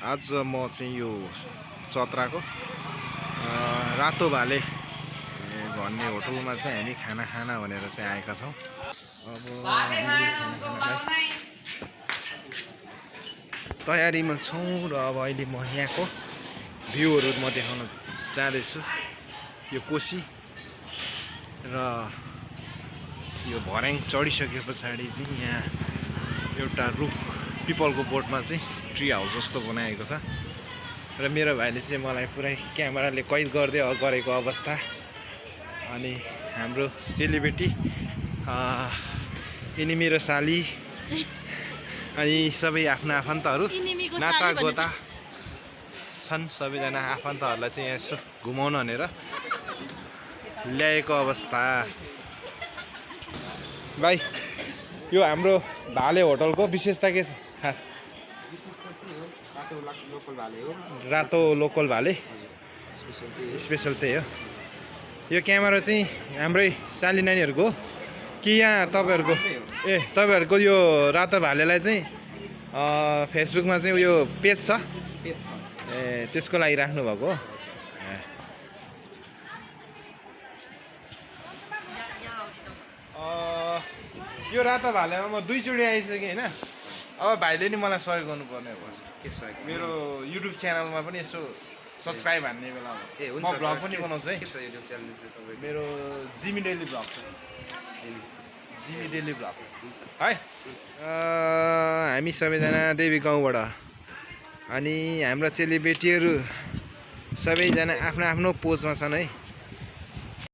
आज म चाहिँ यो चतराको रातो भाले भन्ने होटलमा चाहिँ हामी खाना खाना भनेर चाहिँ आएका छौँ। अब तयारीमा छौँ र अब अहिले म यहाँको भ्यूहरू म देखाउन जाँदैछु। यो कोसी र यो भर्याङ चढिसके पछाडि चाहिँ यहाँ एउटा रुख पिपलको बोटमा चाहिँ ट्री हाउस जस्तो बनाएको छ र मेरो भाइले चाहिँ मलाई पुरै क्यामेराले कैद गर्दै गरेको अवस्था। अनि हाम्रो चेलीबेटी यिनी मेरो साली अनि सबै आफ्ना आफन्तहरू नाता गोता छन्। सबैजना आफन्तहरूलाई चाहिँ यहाँ यसो घुमाउन भनेर ल्याएको अवस्था। भाइ यो हाम्रो भाले होटलको विशेषता के छ खास? विशेषता त्यही हो, लोकल भाले हो। रातो लोकल भाले स्पेसल त्यही हो। यो क्यामेरा चाहिँ हाम्रै साली नानीहरूको हो कि यहाँ तपाईँहरूको? ए तपाईँहरूको यो रातो भालेलाई चाहिँ फेसबुकमा चाहिँ उयो पेज छ? ए त्यसको लागि राख्नुभएको हो। यो रातो भालेमा म दुईचोटि आइसकेँ होइन। अब भाइले नि मलाई सहयोग गर्नुपर्ने भयो। मेरो युट्युब च्यानलमा पनि यसो सब्सक्राइब हान्ने बेला हो। म भ्लग पनि बनाउँछु है। मेरो जिमी डेली भ्लग छ। जिमी डेली भ्लग है। हामी सबैजना देवी गाउँबाट अनि हाम्रा चेलीबेटीहरू सबैजना आफ्नो आफ्नो पोजमा छन् है।